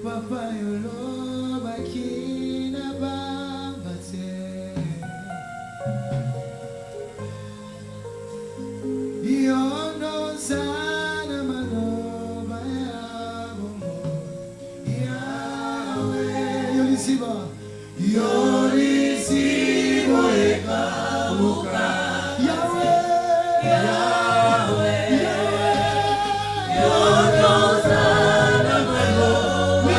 Papa yolo bakina bambate yono sana maloba ya bomo Yahweh yolisibo eka uka Yahweh yono sana maloba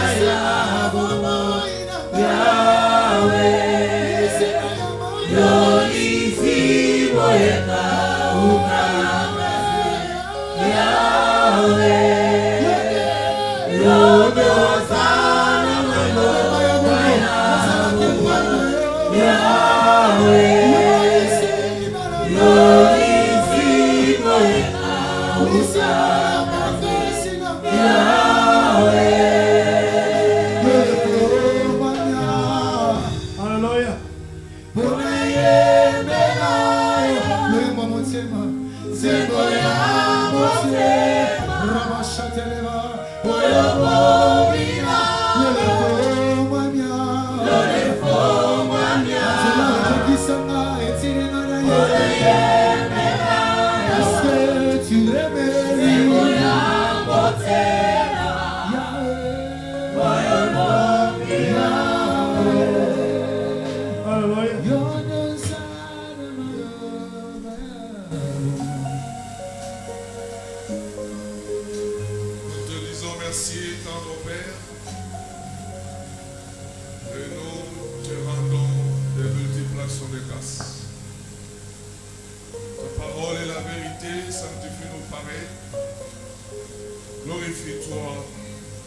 Glorifie-toi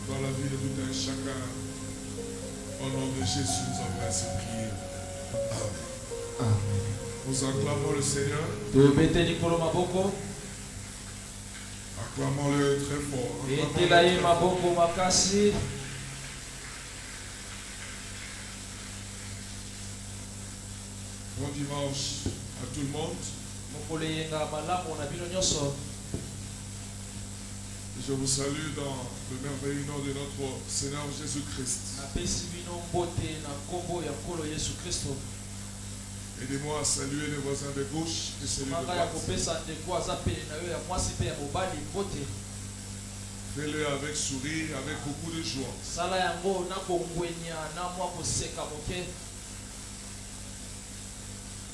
dans la vie de tout un chacun. Au nom de Jésus, nous avons ainsi prié. Amen. Nous acclamons le Seigneur. Acclamons-le très fort. Bon dimanche à tout le monde. Je vous salue dans le merveilleux nom de notre Seigneur Jésus-Christ. Aidez-moi à saluer les voisins de gauche et celui de droite. Fais-le avec sourire, avec beaucoup de joie.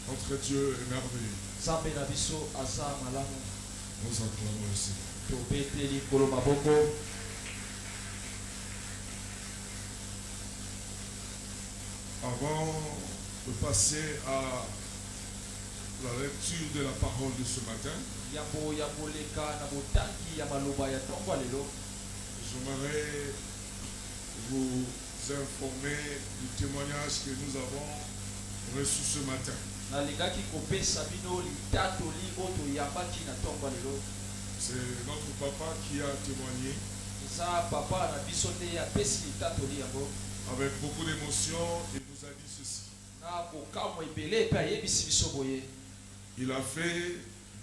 Notre Dieu est merveilleux. Nous acclamons le Seigneur. Avant de passer à la lecture de la parole de ce matin, j'aimerais vous informer du témoignage que nous avons reçu ce matin. C'est notre papa qui a témoigné avec beaucoup d'émotion et nous a dit ceci. Il a fait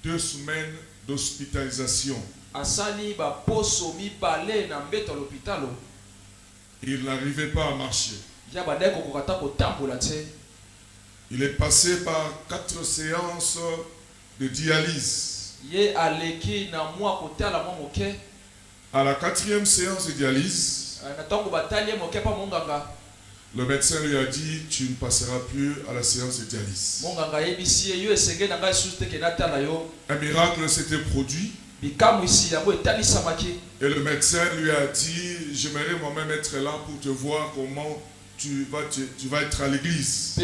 2 semaines d'hospitalisation. Il n'arrivait pas à marcher. Il est passé par 4 séances de dialyse. À la 4e séance de dialyse, le médecin lui a dit: tu ne passeras plus à la séance de dialyse. Un miracle s'était produit. Et le médecin lui a dit: j'aimerais moi-même être là pour te voir comment tu vas être à l'église.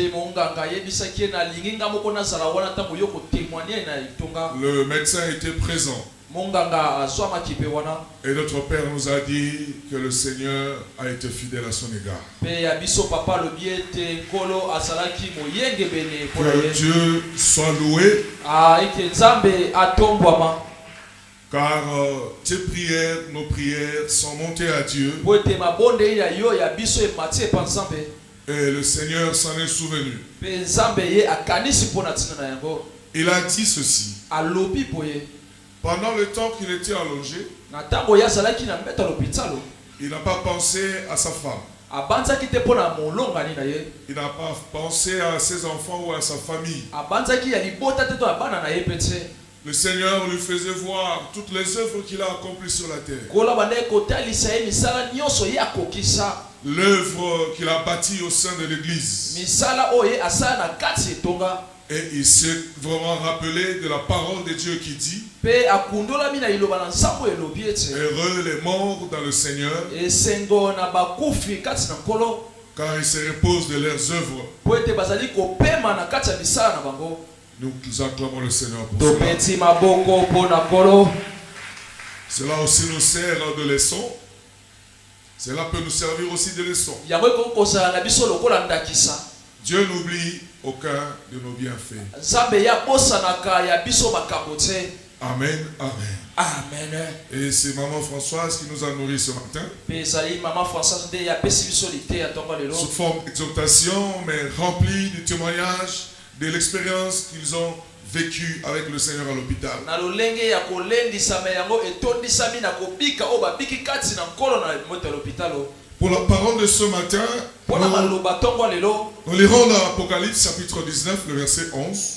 Le médecin était présent. Et notre Père nous a dit que le Seigneur a été fidèle à son égard. Que Dieu soit loué. Car tes prières, nos prières sont montées à Dieu. Et le Seigneur s'en est souvenu. Il a dit ceci. Pendant le temps qu'il était allongé, il n'a pas pensé à sa femme. Il n'a pas pensé à ses enfants ou à sa famille. Le Seigneur lui faisait voir toutes les œuvres qu'il a accomplies sur la terre. L'œuvre qu'il a bâtie au sein de l'Église. Et il s'est vraiment rappelé de la parole de Dieu qui dit: heureux les morts dans le Seigneur, car ils se reposent de leurs œuvres. Nous acclamons le Seigneur pour cela. Cela aussi nous sert de leçon. Cela peut nous servir aussi de leçon. Dieu n'oublie aucun de nos bienfaits. Amen, amen. Amen. Et c'est Maman Françoise qui nous a nourris ce matin. Sous forme d'exhortation, mais remplie du témoignage de l'expérience qu'ils ont vécue avec le Seigneur à l'hôpital. Pour la parole de ce matin, nous lirons dans l'Apocalypse chapitre 19, le verset 11.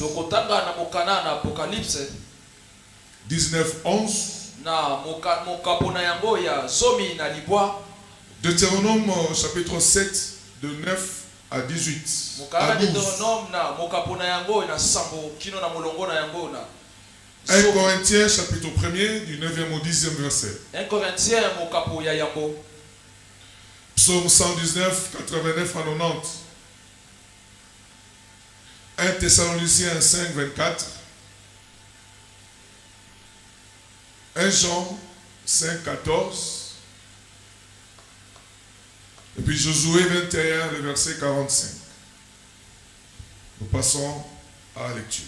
19, 11. Deutéronome chapitre 7, de 9 à 18. À 12. 1 Corinthiens chapitre 1er, du 9e au 10e verset. 1 Corinthiens Psaume 119, 89 à 90. 1 Thessaloniciens 5, 24. 1 Jean 5, 14. Et puis Josué 21, le verset 45. Nous passons à la lecture.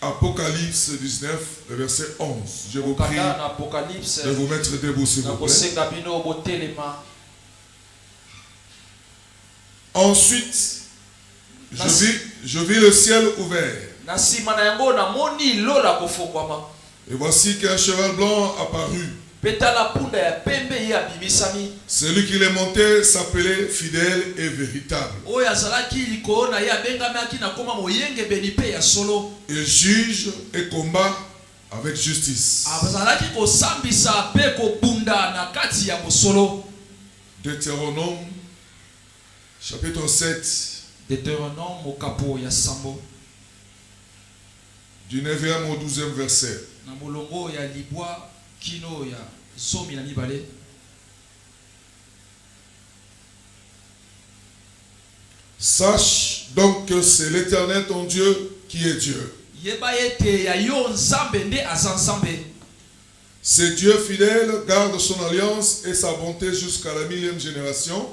Apocalypse 19, le verset 11. Je vous prie de vous mettre debout, s'il vous plaît. Ensuite, je vis le ciel ouvert. Et voici qu'un cheval blanc apparut. Celui qui les montait s'appelait fidèle et véritable. Il juge et combat avec justice. Deutéronome chapitre 7. Du 9e au 12e verset. Sache donc que c'est l'Éternel ton Dieu qui est Dieu. C'est Dieu fidèle, garde son alliance et sa bonté jusqu'à la 1000e génération.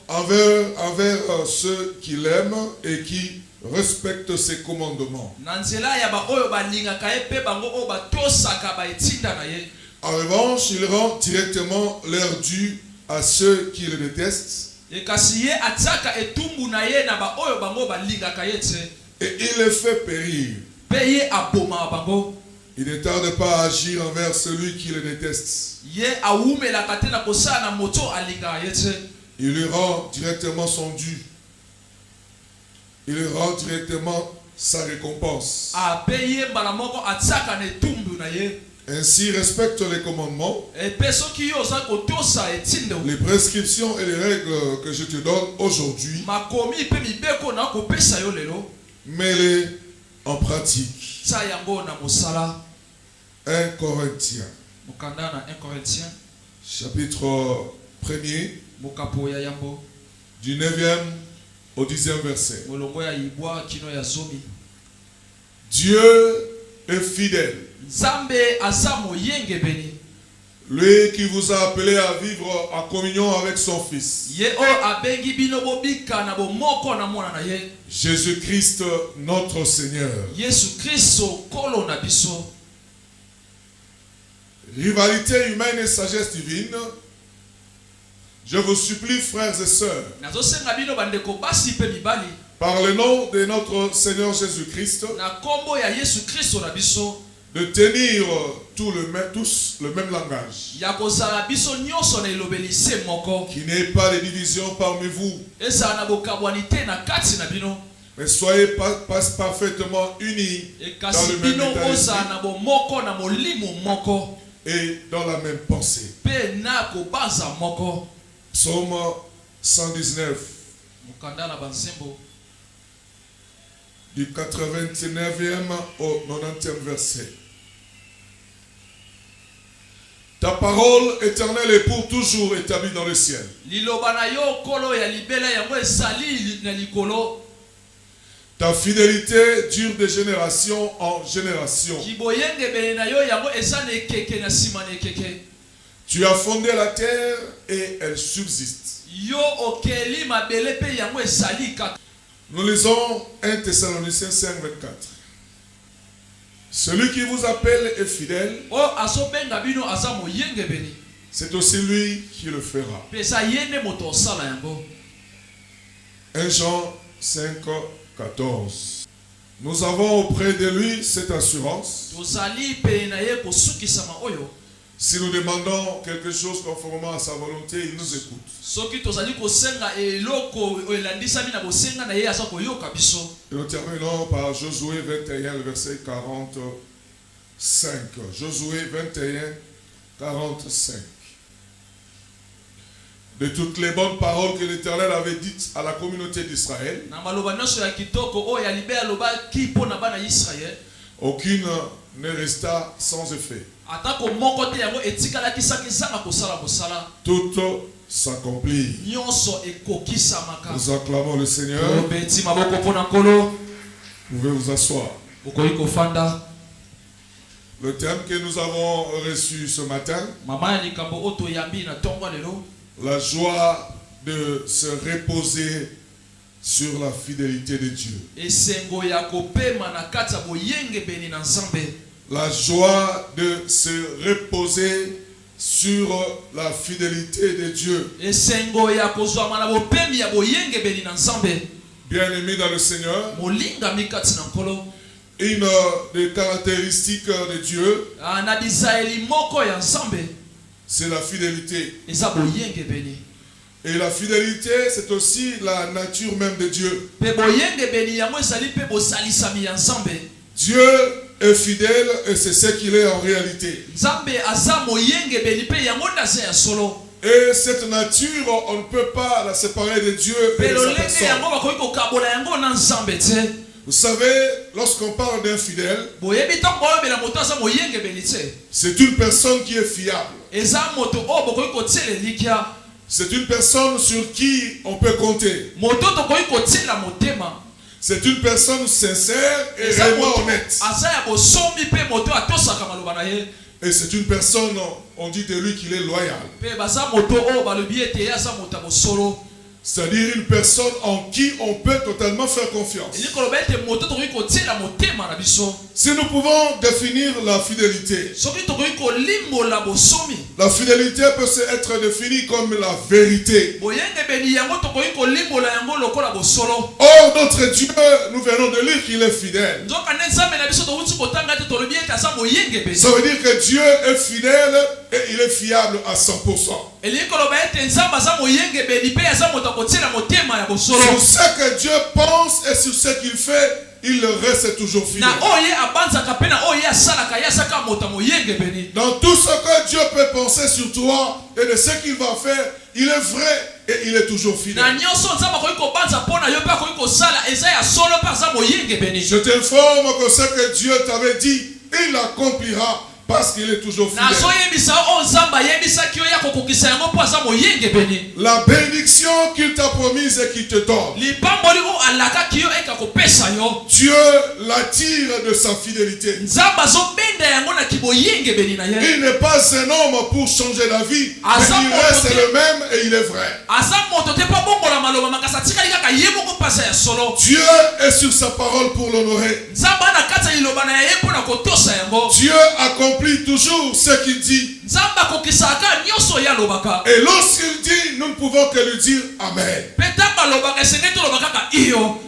Envers ceux qui l'aiment et qui respectent ses commandements. En revanche, il rend directement leur dû à ceux qui le détestent. Et il les fait périr. Il ne tarde pas à agir envers celui qui le déteste. Il lui rend directement son dû. Il lui rend directement sa récompense. Ainsi, respecte les commandements, les prescriptions et les règles que je te donne aujourd'hui. Mets-les en pratique. 1 Corinthiens chapitre 1er du 9e au 10e verset. Dieu est fidèle. Lui qui vous a appelé à vivre en communion avec son Fils. Jésus-Christ, notre Seigneur. Rivalité humaine et sagesse divine. Je vous supplie, frères et sœurs, par le nom de notre Seigneur Jésus-Christ, de tenir tous le même langage. Qu'il n'y ait pas de division parmi vous. Mais soyez parfaitement unis dans le même état et dans la même pensée. Psaume 119. Du 89e au 90e verset. Ta parole éternelle est pour toujours établie dans le ciel. Ta fidélité dure de génération en génération. Tu as fondé la terre et elle subsiste. Nous lisons 1 Thessaloniciens 5, 24. Celui qui vous appelle est fidèle. C'est aussi lui qui le fera. 1 Jean 5, 14. Nous avons auprès de lui cette assurance. Si nous demandons quelque chose conformément à sa volonté, il nous écoute. Et nous terminons par Josué 21, le verset 45. Josué 21, 45. De toutes les bonnes paroles que l'Éternel avait dites à la communauté d'Israël, aucune ne resta sans effet. Tout s'accomplit. Nous acclamons le Seigneur. Vous pouvez vous asseoir. Le thème que nous avons reçu ce matin, la joie de se reposer sur la fidélité de Dieu. La joie de se reposer sur la fidélité de Dieu. Bien-aimés dans le Seigneur, une des caractéristiques de Dieu, c'est la fidélité. Et la fidélité, c'est aussi la nature même de Dieu. Dieu est fidèle et c'est ce qu'il est en réalité. Et cette nature, on ne peut pas la séparer de Dieu et de sa personne. Vous savez, lorsqu'on parle d'un fidèle, c'est une personne qui est fiable. C'est une personne sur qui on peut compter. C'est une personne sincère et réellement honnête. Et c'est une personne, on dit de lui qu'il est loyal. C'est-à-dire une personne en qui on peut totalement faire confiance. Si nous pouvons définir la fidélité, la fidélité peut être définie comme la vérité. Or, notre Dieu, nous venons de lire qu'il est fidèle. Ça veut dire que Dieu est fidèle et il est fiable à 100%. Sur ce que Dieu pense et sur ce qu'il fait, il reste toujours fidèle. Dans tout ce que Dieu peut penser sur toi et de ce qu'il va faire, il est vrai et il est toujours fidèle. Je t'informe que ce que Dieu t'avait dit, il l'accomplira. parce qu'il est toujours fidèle. La bénédiction qu'il t'a promise et qu'il te donne, Dieu l'attire de sa fidélité. Il n'est pas un homme pour changer la vie, mais il reste le même et il est vrai. Dieu est sur sa parole pour l'honorer. Dieu accomplit toujours ce qu'il dit. Et lorsqu'il dit, nous ne pouvons que lui dire Amen.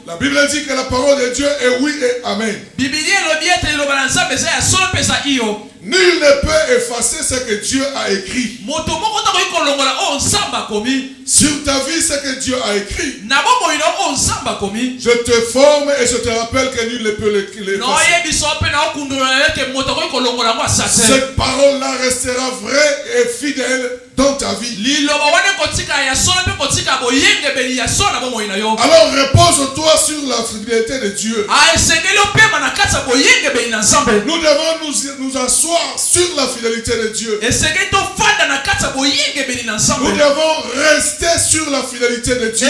La Bible dit que la parole de Dieu est oui et Amen. Nul ne peut effacer ce que Dieu a écrit. Sur ta vie, ce que Dieu a écrit. Je te forme et je te rappelle que nul ne peut l'effacer. Cette parole-là restera vraie et fidèle dans ta vie. Alors repose-toi sur la fidélité de Dieu. Nous devons nous asseoir sur la fidélité de Dieu. Nous devons rester sur la fidélité de Dieu.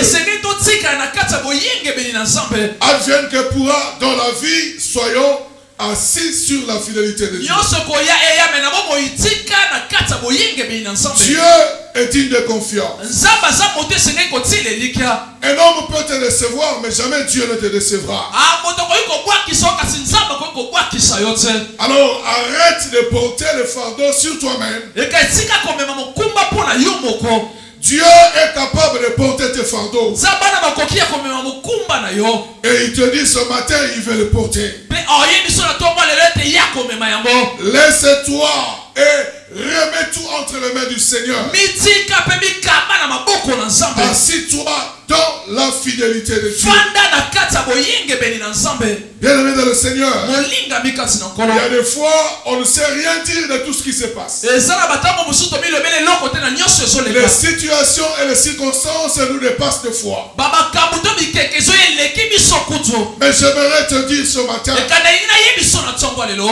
Advienne que pourra dans la vie, soyons assis sur la fidélité de Dieu. Dieu est digne de confiance. Un homme peut te décevoir, mais jamais Dieu ne te décevra. Alors arrête de porter le fardeau sur toi-même. Dieu est capable de porter tes fardeaux. Et il te dit ce matin, il veut le porter. Laisse-toi et remets tout entre les mains du Seigneur. Assis-toi dans la fidélité de Dieu. Bien-aimé dans le Seigneur, il y a des fois, on ne sait rien dire de tout ce qui se passe. Les situations et les circonstances nous dépassent de fois. Mais j'aimerais te dire ce matin,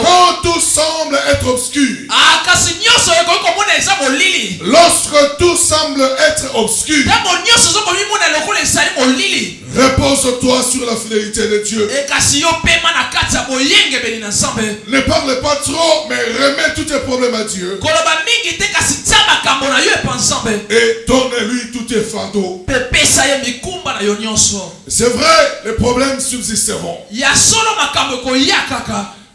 quand tout semble être obscur, lorsque tout semble être obscur, repose-toi sur la fidélité de Dieu. Ne parle pas trop, mais remets tous tes problèmes à Dieu. Et donne-lui tous tes fardeaux. C'est vrai, les problèmes subsisteront.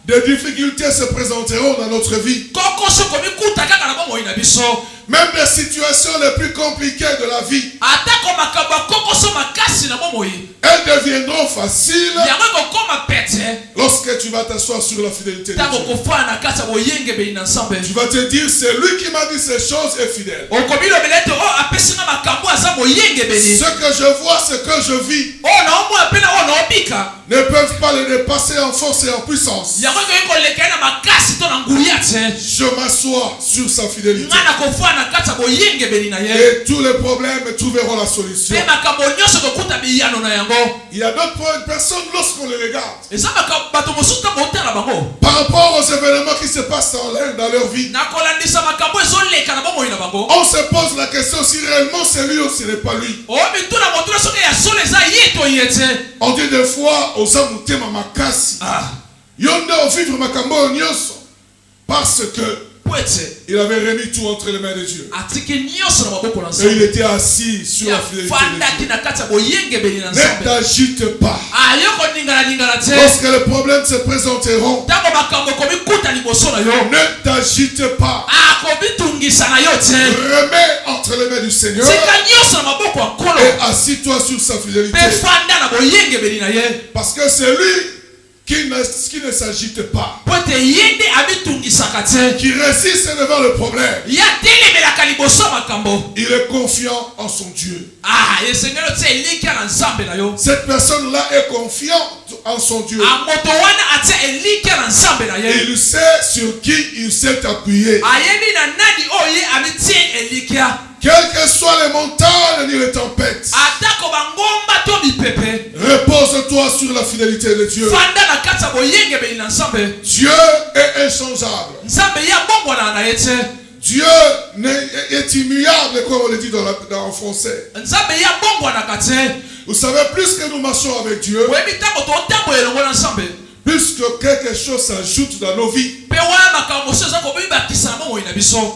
Des difficultés se présenteront dans notre vie. Même les situations les plus compliquées de la vie, elles deviendront faciles lorsque tu vas t'asseoir sur la fidélité de Dieu. Tu vas te dire, c'est lui qui m'a dit ces choses est fidèle. Ce que je vois, ce que je vis, ne peuvent pas le dépasser en force et en puissance. Je m'assois sur sa fidélité. Et tous les problèmes trouveront la solution. Il y a d'autres personnes, lorsqu'on les regarde, par rapport aux événements qui se passent dans leur vie, on se pose la question si réellement c'est lui ou ce n'est pas lui. On dit des fois aux hommes makasi. Yonde au vivre makambo nyoso parce que il avait remis tout entre les mains de Dieu. Et il était assis sur la fidélité de Dieu. Ne t'agite pas. Lorsque les problèmes se présenteront, ne t'agite pas. Remets entre les mains du Seigneur et assis-toi sur sa fidélité. Parce que c'est lui qui ne s'agite pas, qui résiste devant le problème. Il est confiant en son Dieu. Cette personne-là est confiante en son Dieu. Et il sait sur qui il s'est appuyé. Quelles que soient les montagnes ni les tempêtes, repose-toi sur la fidélité de Dieu. Dieu est inchangeable. Dieu est immuable, comme on le dit en français. Vous savez, plus que nous marchons avec Dieu, plus que quelque chose s'ajoute dans nos vies.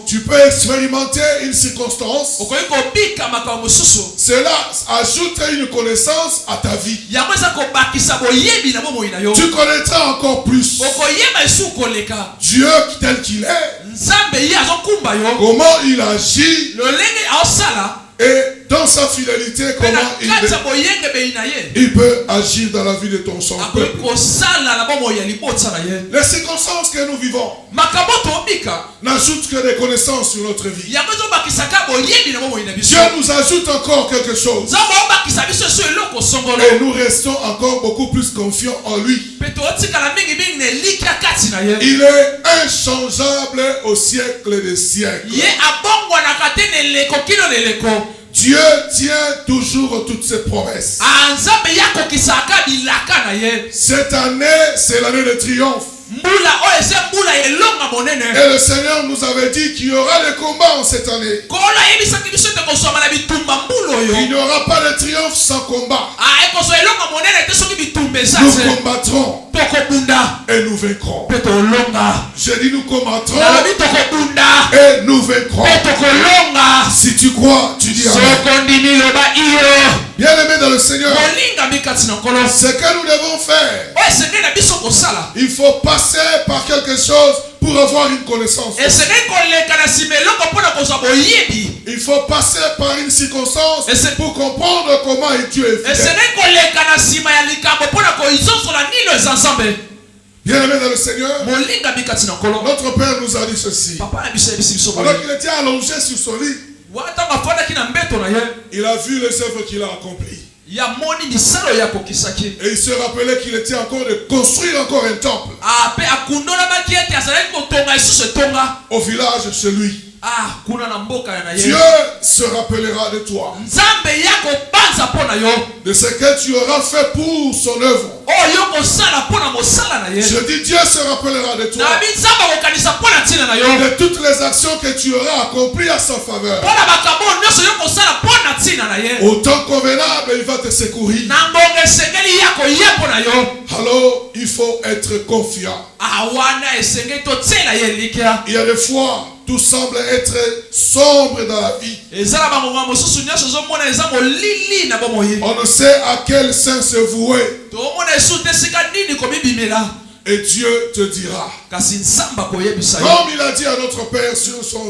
Tu peux expérimenter une circonstance. Cela ajoute une connaissance à ta vie. Tu connaîtras encore plus Dieu tel qu'il est. Comment il agit. Et dans sa fidélité, comment il peut agir dans la vie de ton sang peuple. Les circonstances que nous vivons n'ajoutent que des connaissances sur notre vie. Dieu nous ajoute encore quelque chose. Et nous restons encore beaucoup plus confiants en lui. Il est inchangeable au siècle des siècles. Dieu tient toujours toutes ses promesses. Cette année, c'est l'année de triomphe. Et le Seigneur nous avait dit qu'il y aura des combats en cette année. Il n'y aura pas de triomphe sans combat. Nous combattrons et nous vaincrons. J'ai dit nous combattrons et nous vaincrons. Si tu crois, tu dis amen. Bien-aimé dans le Seigneur, ce que nous devons faire, il faut passer par quelque chose pour avoir une connaissance. Il faut passer par une circonstance pour comprendre comment Dieu est fidèle. Bien-aimé dans le Seigneur, notre Père nous a dit ceci. Alors qu'il était allongé sur son lit, il a vu les œuvres qu'il a accomplies. Et il se rappelait qu'il était encore de construire encore un temple au village chez lui. Dieu se rappellera de toi, de ce que tu auras fait pour son œuvre. Je dis Dieu se rappellera de toi, de toutes les actions que tu auras accomplies à sa faveur. Au temps convenable, il va te secourir. Alors, il faut être confiant. Il y a des fois, tout semble être sombre dans la vie. On ne sait à quel sens se vouer. Et Dieu te dira. Comme il a dit à notre Père sur son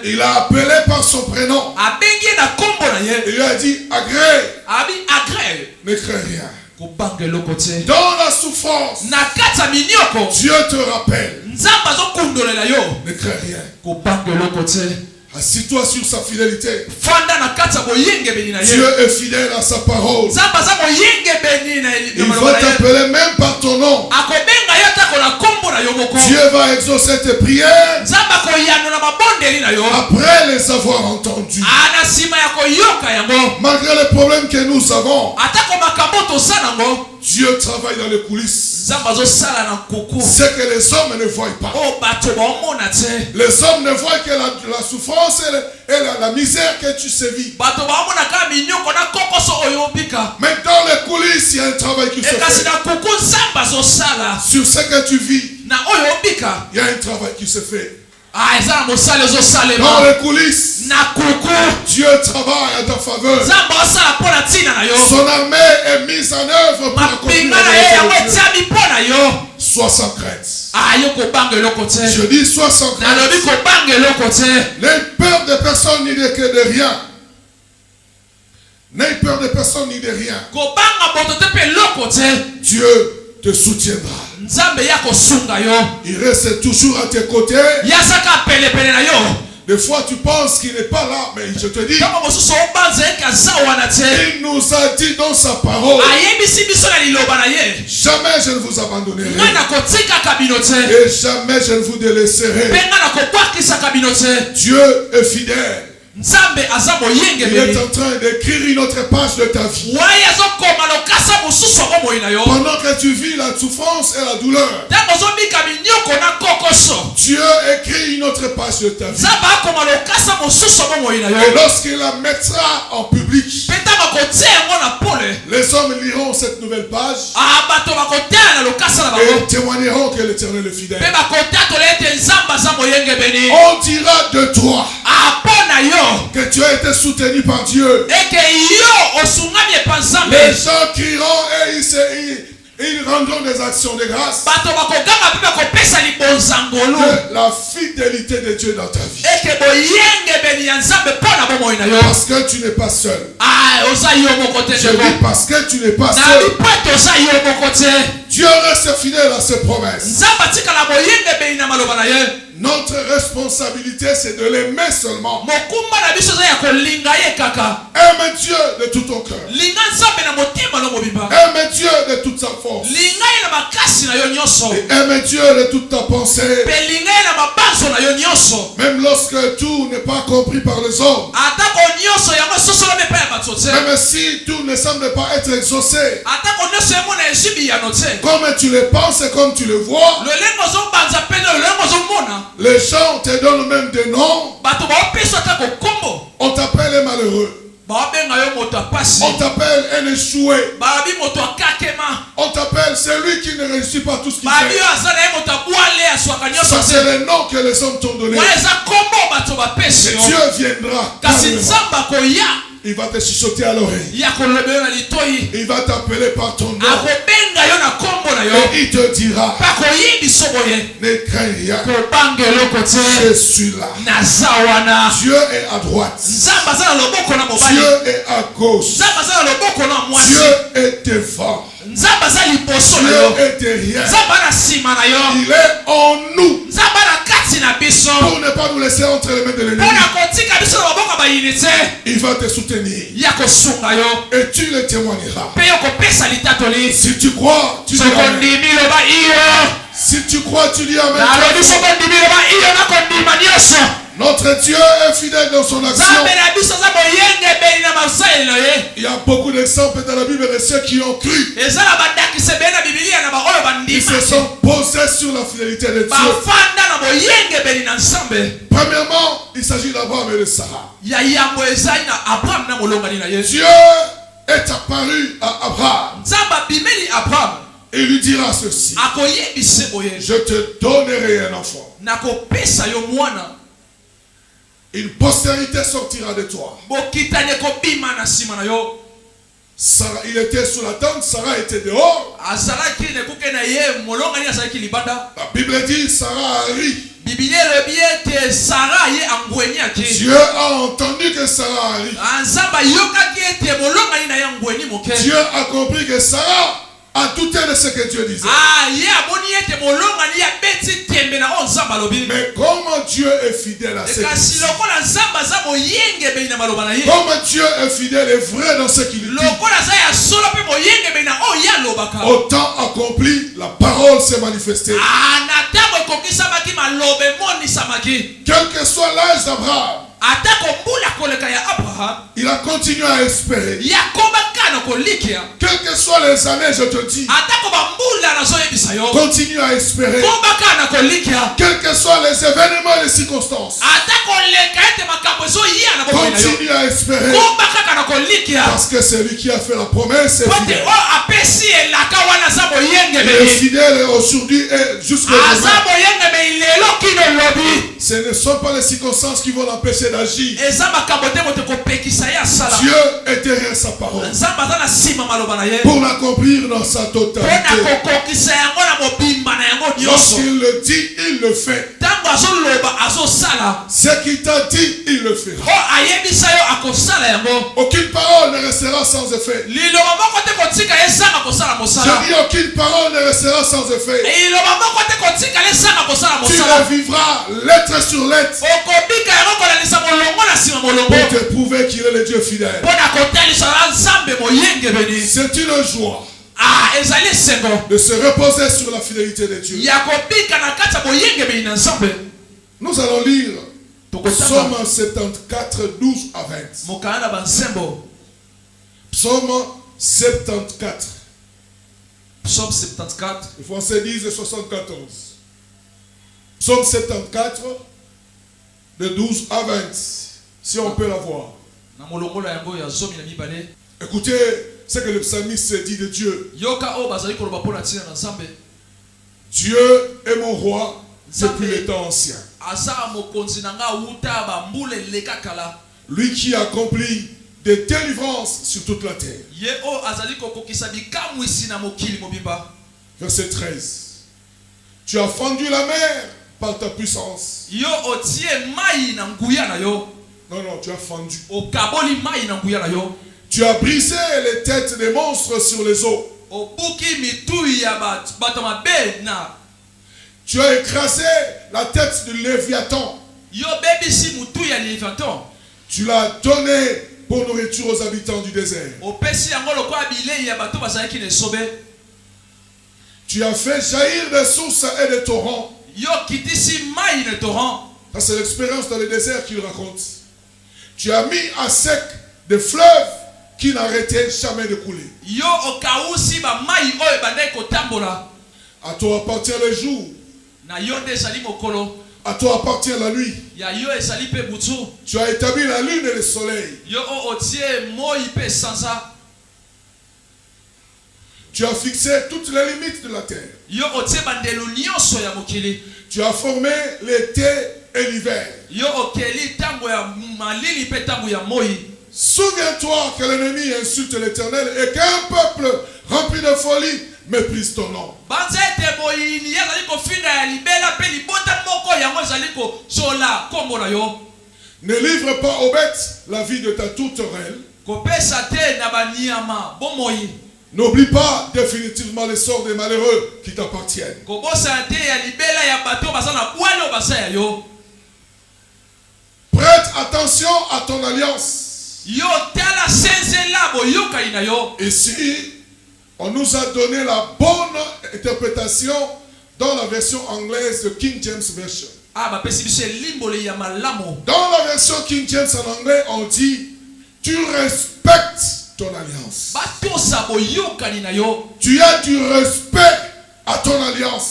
il a appelé par son prénom. Il lui a dit agrée. Ne crains rien. Dans la souffrance, Dieu te rappelle. Ne crains rien. Assis-toi sur sa fidélité. Dieu est fidèle à sa parole. Il va t'appeler même par ton nom. Dieu va exaucer tes prières après les avoir entendues. Malgré les problèmes que nous avons, Dieu travaille dans les coulisses. Ce que les hommes ne voient pas. Les hommes ne voient que la souffrance et la misère que tu sévis. Mais dans les coulisses, il y a un travail qui se fait. Sur ce que tu vis, il y a un travail qui se fait. Dans les coulisses, Dieu travaille à ta faveur. Son armée est mise en œuvre pour accomplir la volonté de Dieu. Sois sans crainte. Je dis sois sans crainte. N'aie peur de personne ni de rien. N'aie peur de personne ni de rien. Dieu te soutiendra. Il reste toujours à tes côtés. Des fois tu penses qu'il n'est pas là, mais je te dis, il nous a dit dans sa parole, jamais je ne vous abandonnerai et jamais je ne vous délaisserai. Dieu est fidèle. Il est en train d'écrire une autre page de ta vie. Pendant que tu vis la souffrance et la douleur, Dieu écrit une autre page de ta vie. Et lorsqu'il la mettra en public, les hommes liront cette nouvelle page et témoigneront que l'Éternel est fidèle. On dira de toi que tu as été soutenu par Dieu. Les gens crieront et ils rendront des actions de grâce. De la fidélité de Dieu dans ta vie. Parce que tu n'es pas seul. Je dis parce que tu n'es pas seul. Dieu reste fidèle à ses promesses. Notre responsabilité, c'est de l'aimer seulement. Aime Dieu de tout ton cœur. Aime Dieu de toute sa force. Et aime Dieu de toute ta pensée. Même lorsque tout n'est pas compris par les hommes. Même si tout ne semble pas être exaucé. Comme tu le penses et comme tu le vois. Les gens te donnent même des noms. On t'appelle un malheureux. On t'appelle un échoué. On t'appelle celui qui ne réussit pas tout ce qu'il fait. Ça, c'est le nom que les hommes t'ont donné. Dieu viendra. Il va te chuchoter à l'oreille. Il va t'appeler par ton nom. Et il te dira, ne crains rien. Je suis là. Dieu est à droite. Dieu est à gauche. Dieu est devant. Dieu est derrière. Il est en nous. Pour ne pas nous laisser entre les mains de l'ennemi. Il va te soutenir. Et tu le témoigneras. Si tu crois, tu dis amen. Si tu crois, tu dis amen. Notre Dieu est fidèle dans son action. Il y a beaucoup d'exemples dans la Bible de ceux qui ont cru. Ils se sont posés sur la fidélité de Dieu. Premièrement, il s'agit d'Abraham et de Sarah. Dieu est apparu à Abraham. Et il lui dira ceci. Je te donnerai un enfant. Une postérité sortira de toi. Sarah, il était sous la tente, Sarah était dehors. La Bible dit Sarah a ri. Dieu a entendu que Sarah a ri. Dieu a compris que Sarah a douté de ce que Dieu disait. Mais comment Dieu est fidèle à ce qu'il dit. Comment Dieu est fidèle et vrai dans ce qu'il dit. Autant accompli, la parole s'est manifestée. Quel que soit l'âge d'Abraham, il a continué à espérer. Quelles que soient les années, je te dis, continue à espérer. Quels que soient les événements et les circonstances, continue à espérer. Parce que c'est lui qui a fait la promesse est fidèle. Il est fidèle aujourd'hui et jusqu'à demain. Ce ne sont pas les circonstances qui vont l'empêcher d'agir. Dieu est derrière sa parole pour l'accomplir dans sa totalité. Lorsqu'il le dit, il le fait. Ce qu'il t'a dit, il le fera. Aucune parole ne restera sans effet. Je dis aucune parole ne restera sans effet. Tu le vivras lettre sur lettre. pour te prouver qu'il est le Dieu fidèle. C'est une joie de se reposer sur la fidélité de Dieu. Nous allons lire Psaume 74, 12 à 20. Psaume 74. Psaume 74. Les Français disent 74. Psaume 74, de 12 à 20. Si on peut la voir. Écoutez ce que le psalmiste dit de Dieu. Dieu est mon roi depuis les temps anciens. Lui qui accomplit des délivrances sur toute la terre. Verset 13. Tu as fendu la mer par ta puissance. Non, tu as fendu. Tu as brisé les têtes des monstres sur les eaux. Tu as écrasé la tête du Léviathan. Tu l'as donné pour nourriture aux habitants du désert. Tu as fait jaillir des sources et des torrents. Ça, c'est l'expérience dans le désert qu'il raconte. Tu as mis à sec des fleuves qui n'arrêtaient jamais de couler. À toi appartient le jour. À toi appartient la nuit. Tu as établi la lune et le soleil. Tu as fixé toutes les limites de la terre. Tu as formé l'été et l'hiver. Souviens-toi que l'ennemi insulte l'Éternel et qu'un peuple rempli de folie méprise ton nom. Ne livre pas aux bêtes la vie de ta tourterelle. N'oublie pas définitivement les sorts des malheureux qui t'appartiennent. Prête attention à ton alliance. Ici, on nous a donné la bonne interprétation dans la version anglaise de King James Version. Dans la version King James en anglais, on dit tu respectes ton alliance. Tu as du respect à ton alliance.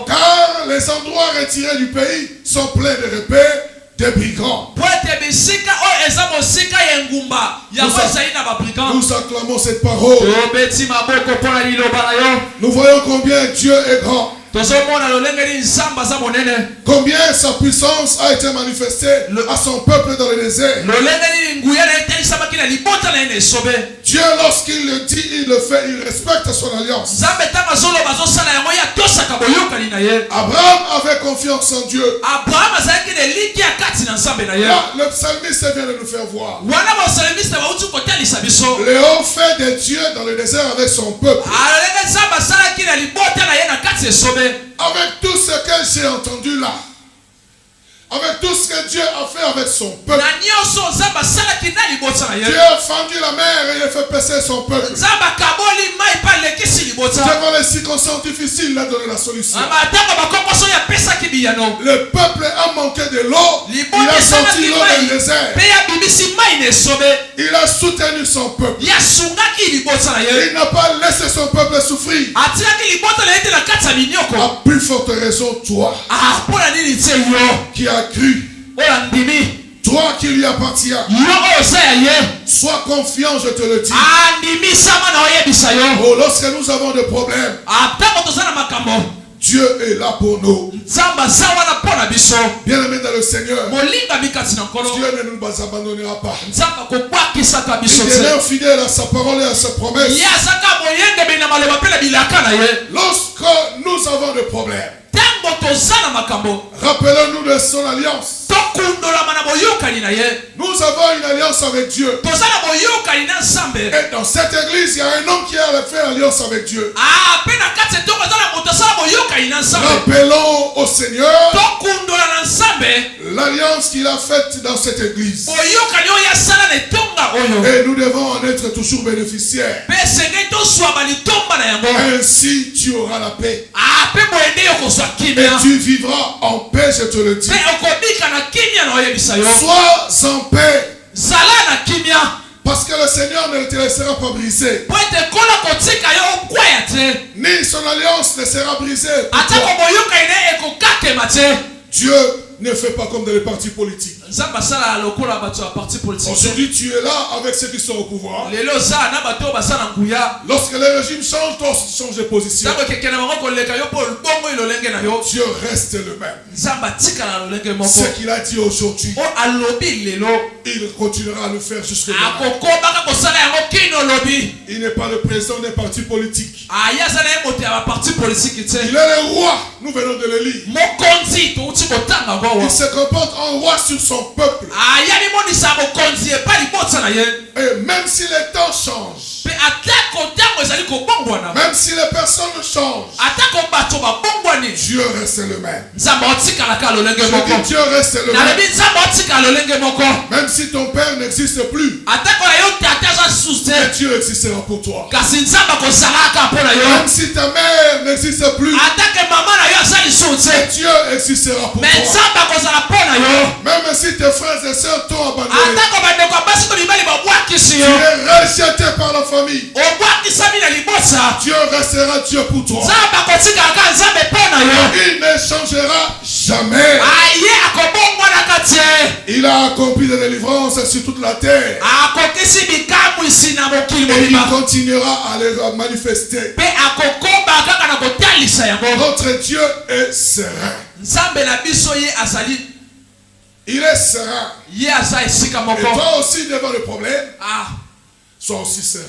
Car les endroits retirés du pays sont pleins de repères des brigands. Nous acclamons cette parole. Nous voyons combien Dieu est grand. Combien sa puissance a été manifestée à son peuple dans le désert. Dieu, lorsqu'il le dit, il le fait, il respecte son alliance. Abraham avait confiance en Dieu. Là, le psalmiste vient de nous faire voir le haut fait de Dieu dans le désert avec son peuple. Avec tout ce que j'ai entendu là, avec tout ce que Dieu a fait avec son peuple, Dieu a fendu la mer et il a fait passer son peuple. Devant les circonstances difficiles, il a donné la solution. Le peuple a manqué de l'eau, il a sorti l'eau dans le désert. Il a soutenu son peuple. Il n'a pas laissé son peuple souffrir. À plus forte raison, toi qui as cru, toi qui lui appartiens, sois confiant, je te le dis. Oh, lorsque nous avons des problèmes, Dieu est là pour nous. Bien-aimés dans le Seigneur, Dieu ne nous abandonnera pas. Il est fidèle à sa parole et à sa promesse. Lorsque nous avons des problèmes, rappelons-nous de son alliance. Nous avons une alliance avec Dieu. Et dans cette église, il y a un homme qui a fait alliance avec Dieu. Rappelons au Seigneur l'alliance qu'il a faite dans cette église. Et nous devons en être toujours bénéficiaires. Ainsi tu auras la paix. Et tu vivras en paix, je te le dis. Sois en paix. Parce que le Seigneur ne te laissera pas briser. Ni son alliance ne sera brisée. Dieu ne fait pas comme dans les partis politiques. Aujourd'hui, tu es là avec ceux qui sont au pouvoir. Lorsque le régime change, toi aussi tu changes de position. Dieu reste le même. Ce qu'il a dit aujourd'hui, il continuera à le faire jusqu'à demain. Il n'est pas le président des partis politiques. Il est le roi. Nous venons de le lire. Il se comporte en roi sur son peuple. Et même si les temps changent, même si les personnes changent, Dieu reste le même. Je dis Dieu reste le même. Même si ton père n'existe plus, mais Dieu existera pour toi. Même si ta mère n'existe plus, mais Dieu existera pour toi. Même si tes frères et sœurs t'ont abandonné, tu es rejeté par la famille, Dieu restera Dieu pour toi. Il ne changera jamais. Il a accompli des délivrances sur toute la terre. Et il continuera à les manifester. Notre Dieu est serein. Il est serein. Et toi aussi devant le problème, sois aussi serein.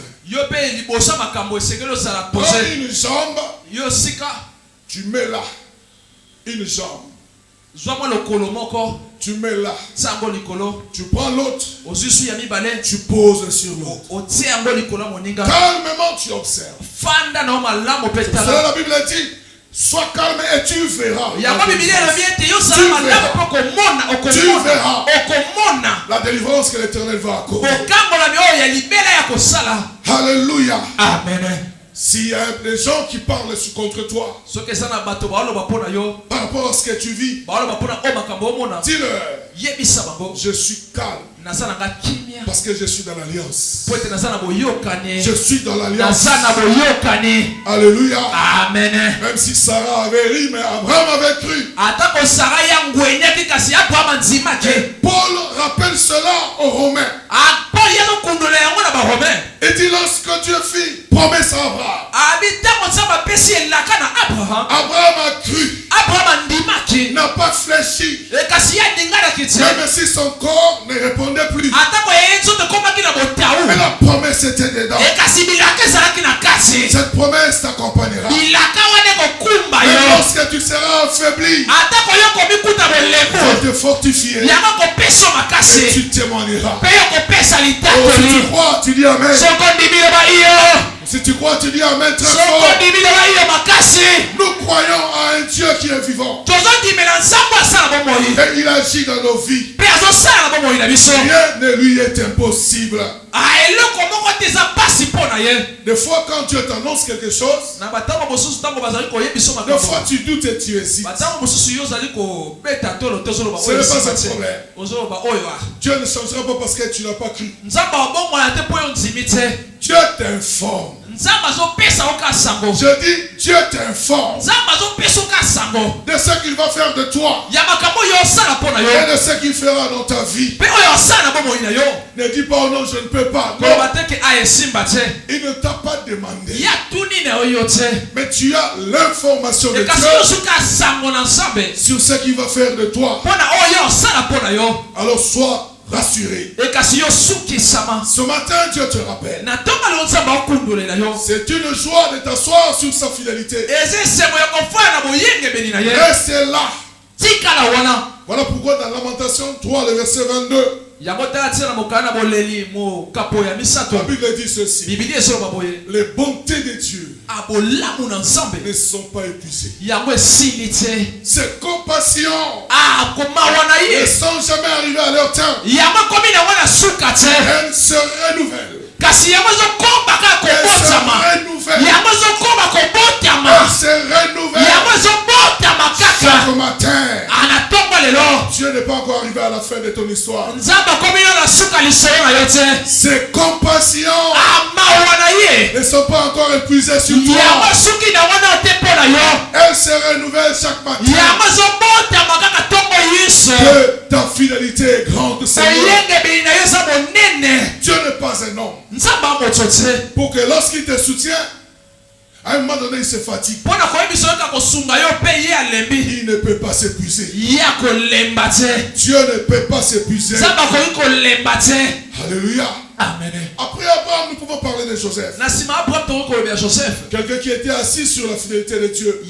Prends une jambe, tu mets là. Une jambe. Tu mets là. Tu prends l'autre. Tu poses sur l'autre. Calmement tu observes. Cela la Bible dit, sois calme et tu verras. Tu verras la délivrance que l'Éternel va accorder. Alléluia. Amen. S'il y a des gens qui parlent contre toi par rapport à ce que tu vis, dis-leur, je suis calme parce que je suis dans l'alliance. Je suis dans l'alliance. Alléluia. Amen. Même si Sarah avait ri, mais Abraham avait cru. Et Paul rappelle cela aux Romains. Et dit, lorsque Dieu fit promesse à Abraham, Abraham a cru, n'a pas fléchi, même si son corps ne répondait plus. Mais la promesse était dedans. Cette promesse t'accompagnera. Même lorsque tu seras affaibli, faut te fortifier. Et tu témoigneras. Oh, si tu crois, tu dis Amen. Si tu crois, tu dis Amen très fort. Nous croyons à un Dieu qui est vivant. Et il agit dans nos vies. Rien ne lui est impossible. Des fois, quand Dieu t'annonce quelque chose, des fois tu doutes et tu hésites. Ce n'est pas un problème. Dieu ne changera pas parce que tu n'as pas cru. Dieu t'informe. Je dis, Dieu t'informe de ce qu'il va faire de toi et de ce qu'il fera dans ta vie. Ne dis pas, oh non, je ne peux pas. Non. Il ne t'a pas demandé. Mais tu as l'information de Dieu sur ce qu'il va faire de toi. Alors sois rassuré. Ce matin, Dieu te rappelle. C'est une joie de t'asseoir sur sa fidélité. Reste là. Voilà pourquoi dans Lamentation 3, le verset 22, la Bible dit ceci. Les bontés de Dieu ne sont pas épuisées. Ses compassions ne sont jamais arrivées à leur terme. Elles se renouvellent. Elle se renouvelle chaque matin. Dieu n'est pas encore arrivé à la fin de ton histoire. Ses compassions ne sont pas encore épuisées sur toi. Elle se renouvelle chaque matin. Que ta fidélité est grande, Seigneur. Dieu n'est pas un homme pour que lorsqu'il te soutient, à un moment donné, il se fatigue. Il ne peut pas s'épuiser. Dieu ne peut pas s'épuiser. Alléluia. Amen. Après Abraham, nous pouvons parler de Joseph. Quelqu'un qui était assis sur la fidélité de Dieu.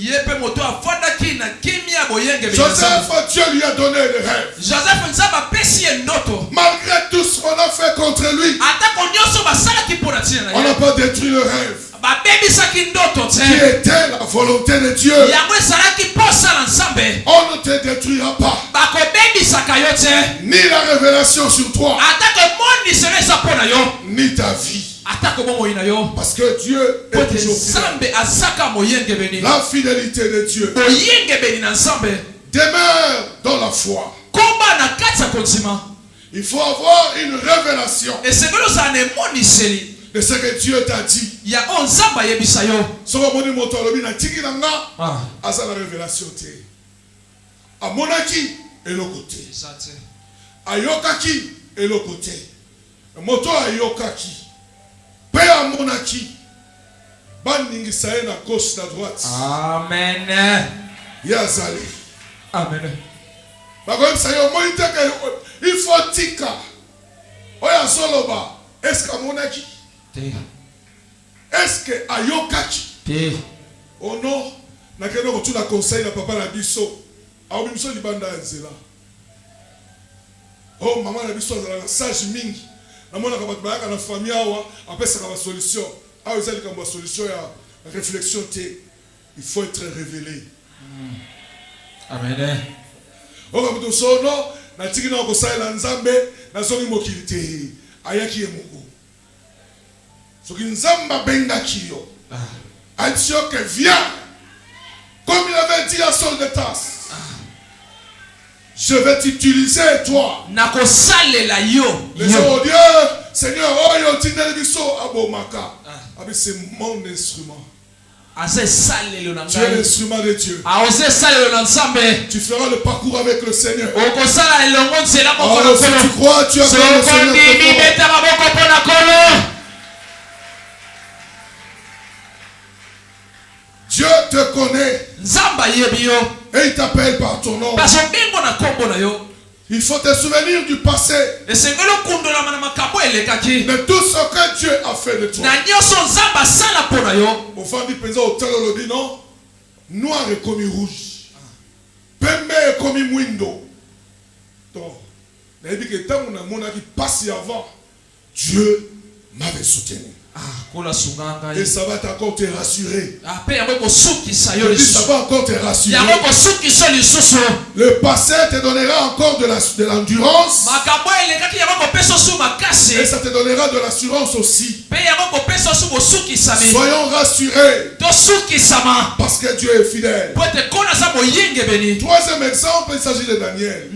Joseph, Dieu lui a donné des rêves. Malgré tout ce qu'on a fait contre lui, on n'a pas détruit le rêve qui était la volonté de Dieu. On ne te détruira pas. Ni la révélation sur toi, ni ta vie. Parce que Dieu est toujours fidèle. La fidélité de Dieu demeure dans la foi. Il faut avoir une révélation de ce que Dieu t'a dit. Si on a la révélation, à monaki et le côté. Ayokaki et le côté. Moto ayokaki. Pe à monaki. Bandingi sae na gauche na droite. Amen. Yazali. Amen. Il faut tika. Oya soloba. Est-ce qu'à monaki? Est-ce que ayokaki? Oh non. Nakeno ko tu la conseil na papa na biso. A biso libanda nzela. Oh maman na biso za sage mingi. Na mona ka bato ba na famille awa apesa ka solution. Ah vous allez comme solution ya réflexion té. Il faut être révélé. Amen. Oh comme tout so non na tiki na ko saela nzambe na zongi mokili té. Ayaki emugo. Soki nzamba benga kiyo. Antioche vient. Comme il avait dit à Saul de Tarse. Je vais t'utiliser, toi. Les gens ont dit, Seigneur, oh, c'est mon instrument. Tu es l'instrument de Dieu. Tu feras le parcours avec le Seigneur. Oh, si tu crois, tu as fait le Seigneur. Dieu te connaît. Et il t'appelle par ton nom. Il faut te souvenir du passé. De tout ce que Dieu a fait de toi. Au fond du présent, au tel le dit non. Noir est comme rouge. Pembe est comme mwindo. Donc, qui passe avant. Dieu m'avait soutenu. Et ça va encore te rassurer. Ça va encore te rassurer. Le passé te donnera encore de l'endurance. Et ça te donnera de l'assurance aussi. Soyons rassurés. Parce que Dieu est fidèle. Troisième exemple, il s'agit de Daniel.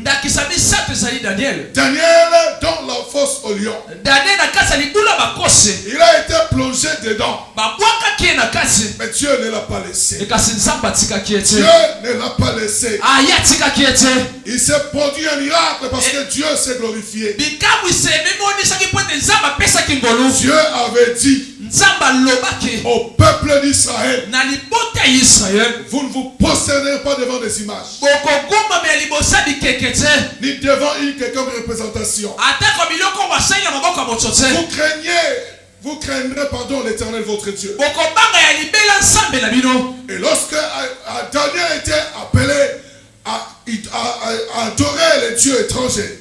Daniel dans la fosse au lion. Il a été plongé dedans. Mais Dieu ne l'a pas laissé. Dieu ne l'a pas laissé. Il s'est produit un miracle parce que Dieu s'est glorifié. Dieu avait dit au peuple d'Israël, vous ne vous prosternerez pas devant des images, ni devant une quelconque représentation. Vous craindrez, l'Éternel votre Dieu. Et lorsque Daniel était appelé à adorer les dieux étrangers.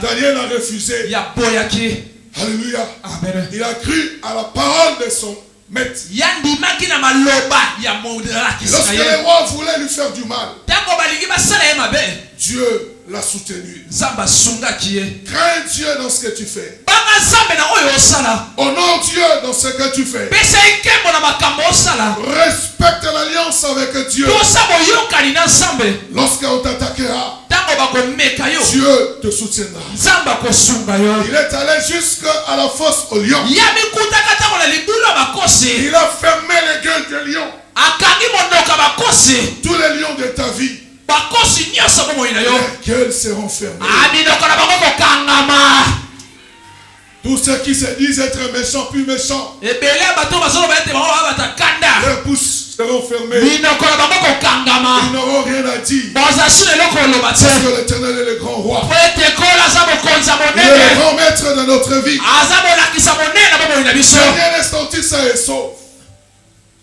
Daniel a refusé. Alléluia. Il a cru à la parole de son maître. Lorsque les rois voulaient lui faire du mal, Dieu l'a soutenu. Crains Dieu dans ce que tu fais. Honore Dieu dans ce que tu fais. Respecte l'alliance avec Dieu. Lorsqu'on t'attaquera, Dieu te soutiendra. Il est allé jusqu'à la fosse au lion. Il a fermé les gueules des lions. Tous les lions de ta vie, les gueules seront fermées. Tous ceux qui se disent être méchants, plus méchants, leurs bouches seront fermées. Ils n'auront rien à dire. Parce que l'Éternel est le grand roi. Il est le grand maître de notre vie. Rien n'est sorti sain et sauf.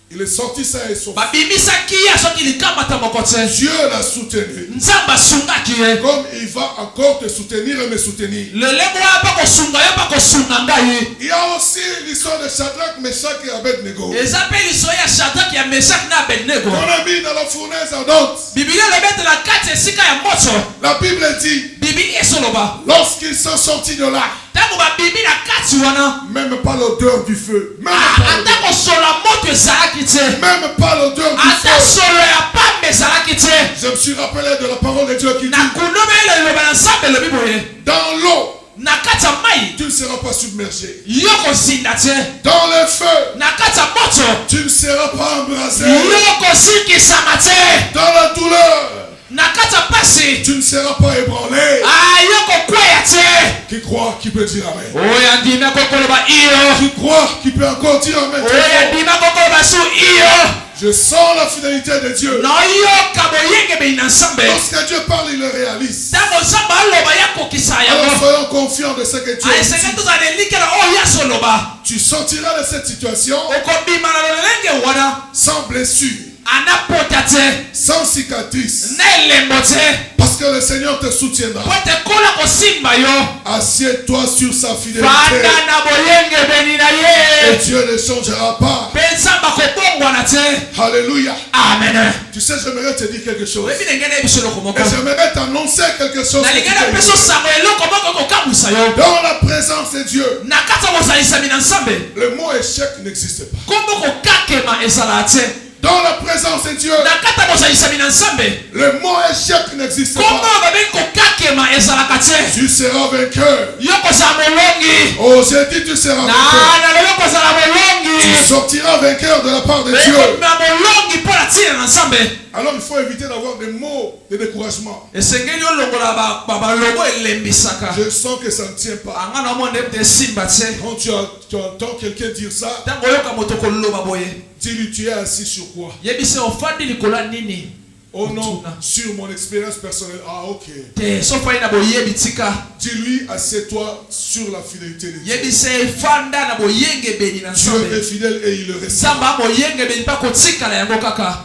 Il est sorti sain et sauf. Dieu l'a soutenu. Comme il va encore te soutenir et me soutenir. Il y a aussi l'histoire de Shadrach, Meshach et Abednego. On a mis dans la fournaise ardente. La Bible dit, lorsqu'ils sont sortis de là, même pas l'odeur du feu. Même pas l'odeur du feu. Je me suis rappelé de la parole de Dieu qui dit, dans l'eau, tu ne seras pas submergé. Dans le feu, tu ne seras pas embrasé. Dans la douleur, tu ne seras pas ébranlé. Qui croit qui peut dire amen? Qui croit qui peut encore dire amen? Je sens la fidélité de Dieu. Lorsque Dieu parle, il le réalise. Alors soyons confiants de ce que Dieu dit. Tu sortiras de cette situation sans blessure, sans cicatrice, parce que le Seigneur te soutiendra. Assieds-toi sur sa fidélité et Dieu ne changera pas. Alléluia. Amen. Tu sais, j'aimerais te dire quelque chose et j'aimerais t'annoncer quelque chose. Dans la présence de Dieu, le mot échec n'existe pas. Dans la présence de Dieu, le mot échec n'existe pas. Tu seras vainqueur. Oh, j'ai dit tu seras vainqueur. Tu sortiras vainqueur de la part de Dieu. Alors il faut éviter d'avoir des mots de découragement. Je sens que ça ne tient pas. Quand tu entends quelqu'un dire ça, dis-lui, tu es assis sur quoi? Oh non, sur mon expérience personnelle. Ah, ok. Dis-lui, assieds-toi sur la fidélité de Dieu. Dieu est fidèle et il le respecte.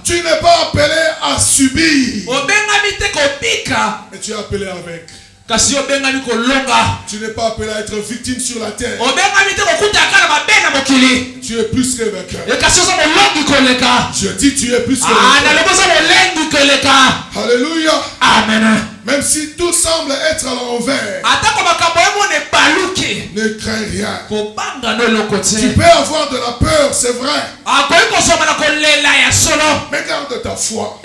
Tu n'es pas appelé à subir, mais tu es appelé à vaincre. Tu n'es pas appelé à être victime sur la terre. Tu es plus que vainqueur. Je dis tu es plus que vainqueur. Alléluia. Amen. Même si tout semble être à l'envers, ne crains rien. Tu peux avoir de la peur, c'est vrai, mais garde ta foi.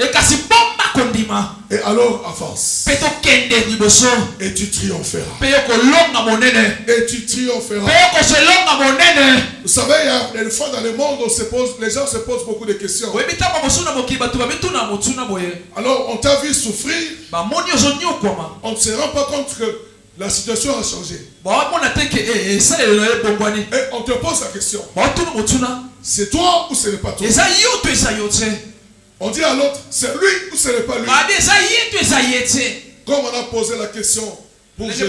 Et alors avance. Et tu triompheras. Et tu triompheras. Vous savez, il y a des fois dans le monde, les gens se posent beaucoup de questions. Alors, on t'a vu souffrir. On ne se rend pas compte que la situation a changé. Et on te pose la question. C'est toi ou ce n'est pas toi? On dit à l'autre, c'est lui ou ce n'est pas lui? Comme on a posé la question pour Jésus.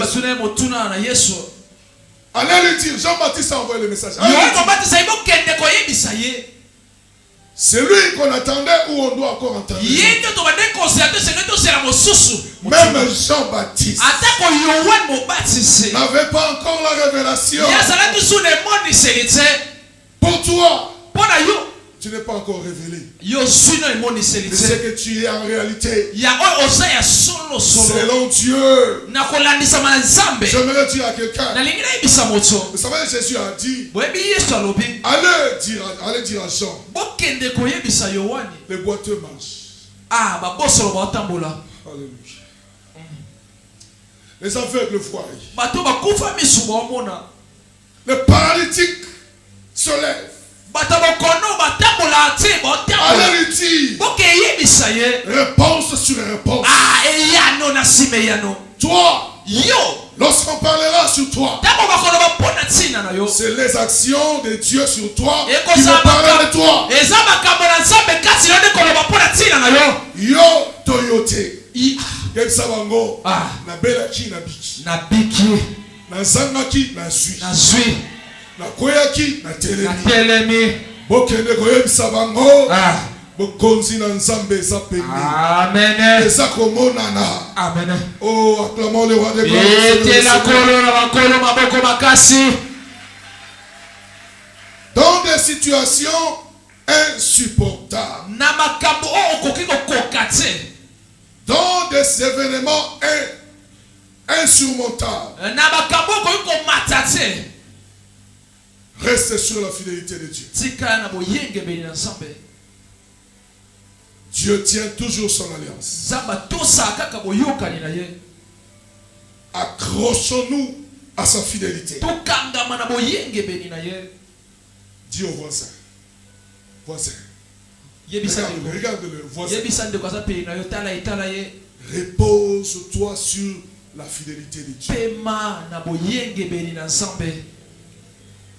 Allez lui dire, Jean-Baptiste a envoyé le message. C'est lui qu'on attendait ou on doit encore entendre. Même Jean-Baptiste n'avait pas encore la révélation. Pour toi, tu n'es pas encore révélé. Mais ce que tu es en réalité, selon Dieu. J'aimerais dire à quelqu'un, vous savez, Jésus a dit, allez dire à Jean, les boiteux marchent. Alléluia. Les aveugles voient. Les paralytiques se lèvent. Allez lui dire, réponse sur réponse. Toi, lorsqu'on parlera sur toi, c'est les actions de Dieu sur toi qui vont parler de toi. Yo Toyote. Yebsabango. Na belaki na biki. Na zangaki na zui. Na koyaki na telemi. Bokende koyebisa bango. Bokonzi na nzambe eza pene. Amen. Eza komonana. Amen. Oh, acclamons le roi des gloires. Dans des situations insupportables. Dans des événements insurmontables. Reste sur la fidélité de Dieu. Dieu tient toujours son alliance. Accrochons-nous à sa fidélité. Dis au voisin. Regarde-le, voisin. Repose-toi sur la fidélité de Dieu.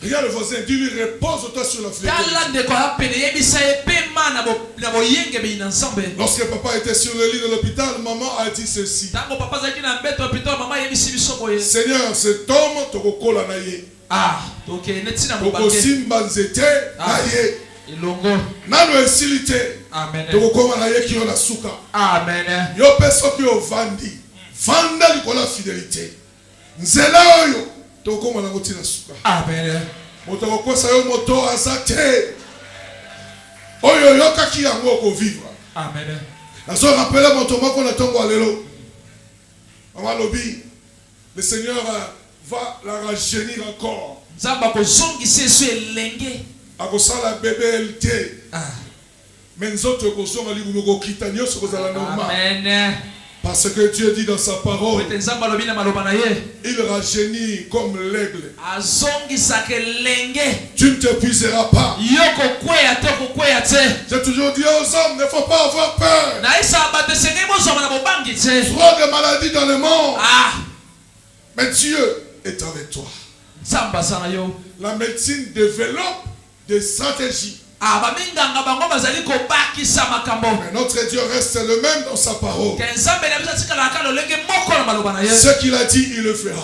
Regarde le voisin, dis-lui, repose-toi sur la fidélité. Lorsque papa était sur le lit de l'hôpital, maman a dit ceci. Seigneur, cet homme, tokokola na ye. Tokosimba nzete na ye. Nano esilite. Tokokoma na ye kiyo na suka. Yo peso ki ovandi. Vanda likola fidélité. Nzela oyo. Tokoma na ngoti na suka. Amen. Moto kokosa yo moto azate. Oyo yokaki yango ko vivre. Amen. Nazo rappeler moto moko na tongo alelo. Maman lobi, le Seigneur va la rajeunir encore. Zamba ko zongise so elenge. Akosala bébé LT. Mais nzoto ko zonga libumo ko kitanyo so kozala normal. Amen. Parce que Dieu dit dans sa parole, il rajeunit comme l'aigle. Tu ne t'épuiseras pas. J'ai toujours dit aux hommes, il ne faut pas avoir peur. Trop de maladies dans le monde. Mais Dieu est avec toi. La médecine développe des stratégies. Mais notre Dieu reste le même dans sa parole. Ce qu'il a dit, il le fera.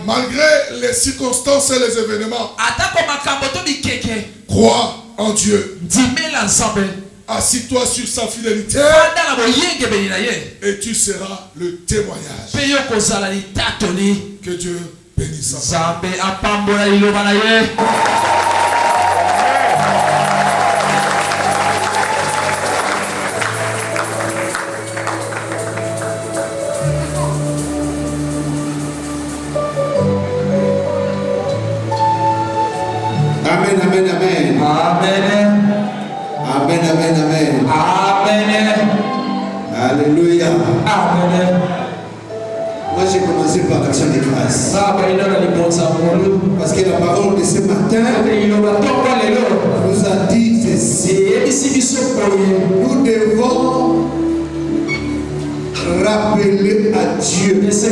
Malgré les circonstances et les événements, crois en Dieu. Assis-toi sur sa fidélité et tu seras le témoignage. Que Dieu bénisse sa parole. Amen, amen, amen. Amen. Amen, amen, amen. Amen. Alléluia. Amen. Moi, j'ai commencé par l'action de grâce. Parce que la parole de ce matin nous a dit ceci. Nous devons rappeler à Dieu ce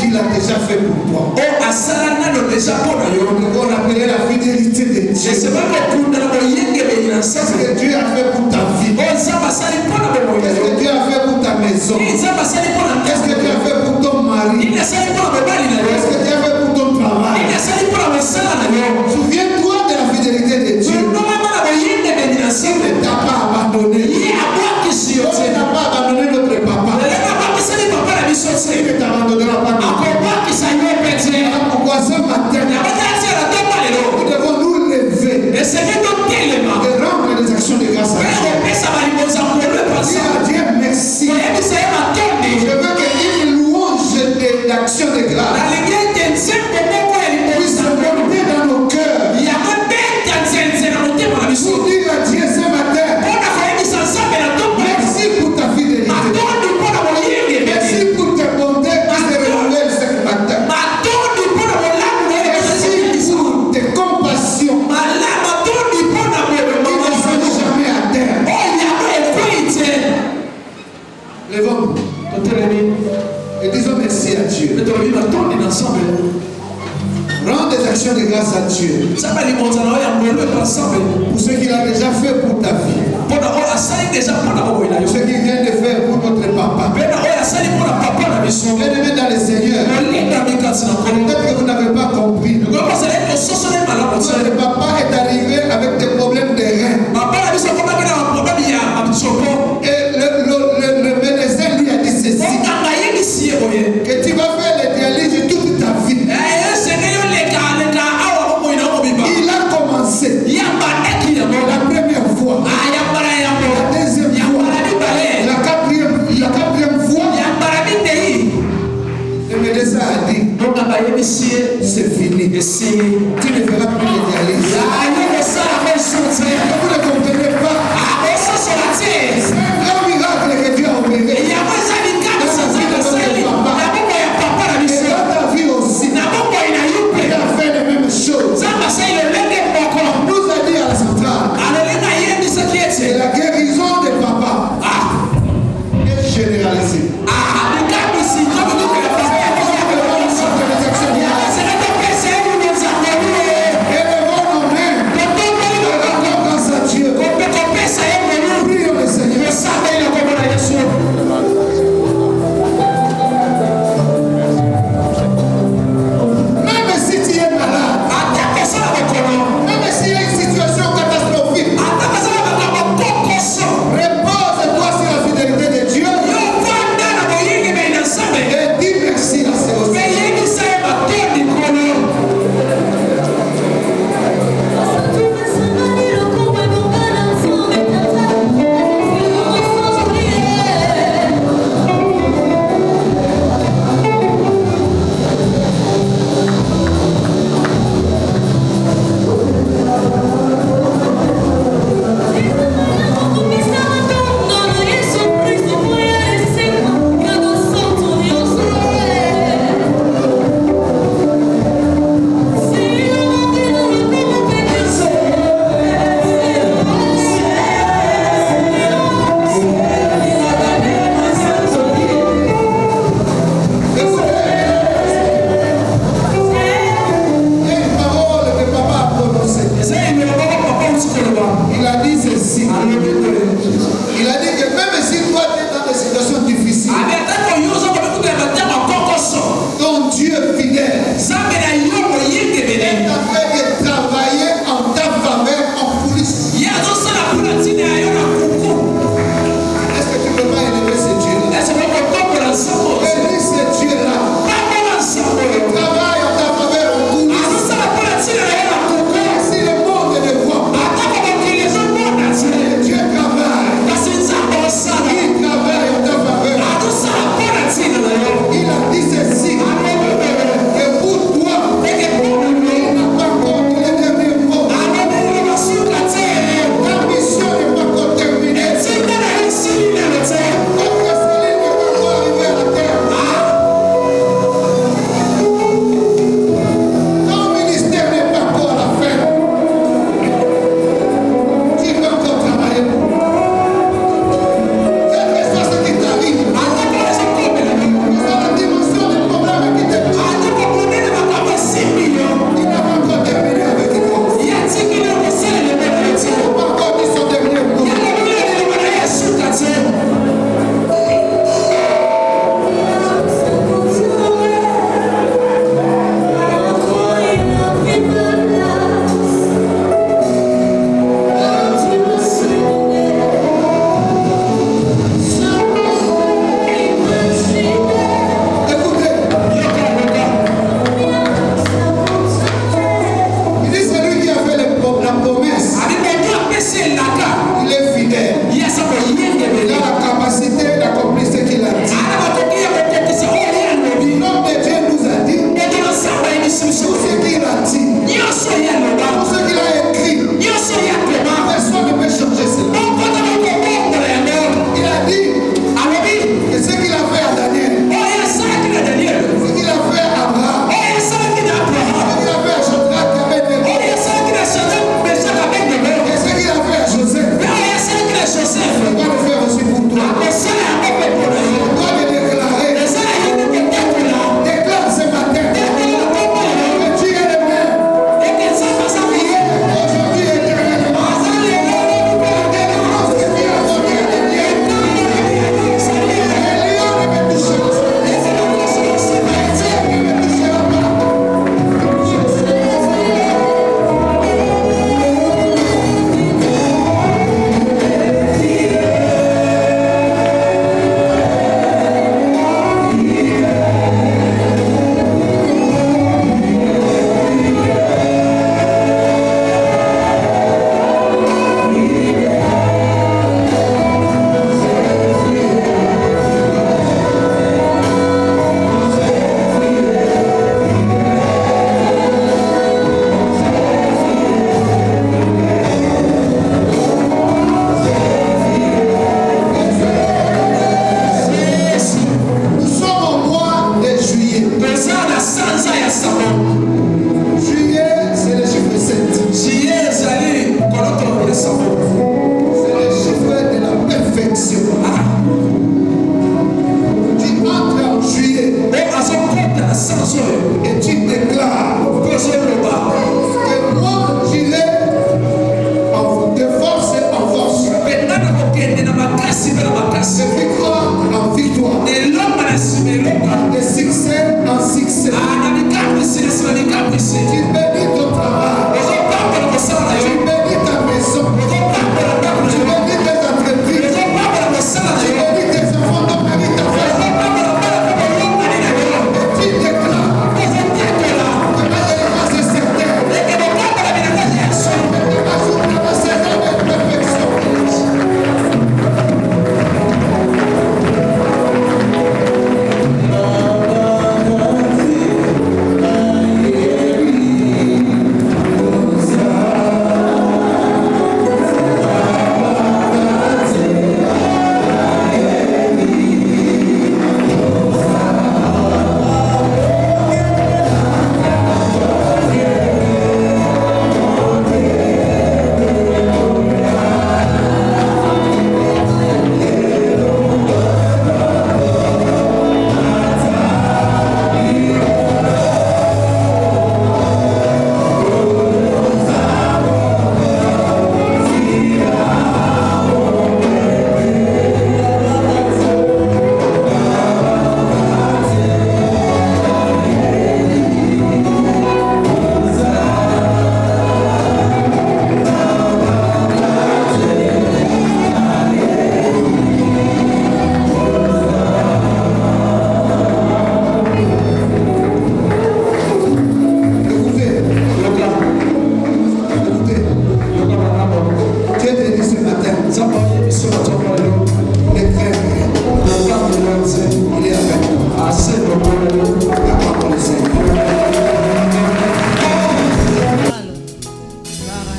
qu'il a déjà fait pour toi. Nous devons rappeler la fidélité de Dieu. Ce que Dieu a fait pour ta vie. Qu'est-ce que Dieu a fait pour ta maison? Qu'est-ce que Dieu a fait pour ton mari? Qu'est-ce que Dieu a fait pour ton travail? Souviens-toi de la fidélité de Dieu. Il ne t'a pas abandonné. Il n'a pas abandonné notre papa. Il ne t'abandonnera pas. Voilà pourquoi ce matin, nous devons nous lever et rendre des actions de grâce à Dieu. Dis à Dieu merci. Je veux qu'une louange d'action de grâce puisse se porter dans nos cœurs. Pour dire à Dieu ce matin, merci pour ta fidélité. Merci pour tes bontés qui se renouvellent chaque matin. Merci pour tes compassions qui ne sont jamais à terre. Levons-nous et disons merci à Dieu. Rends des actions de grâce à Dieu pour ce qu'il a déjà fait pour ta vie, pour ce qu'il vient de faire pour notre papa. Bien-aimé dans le Seigneur, peut-être que vous n'avez pas compris. Notre papa est arrivé avec des problèmes de reins. Et le médecin lui a dit ceci, que tu vas faire les dialyses toute ta vie. Il a commencé la première fois, la deuxième fois, la quatrième fois.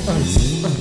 Amen.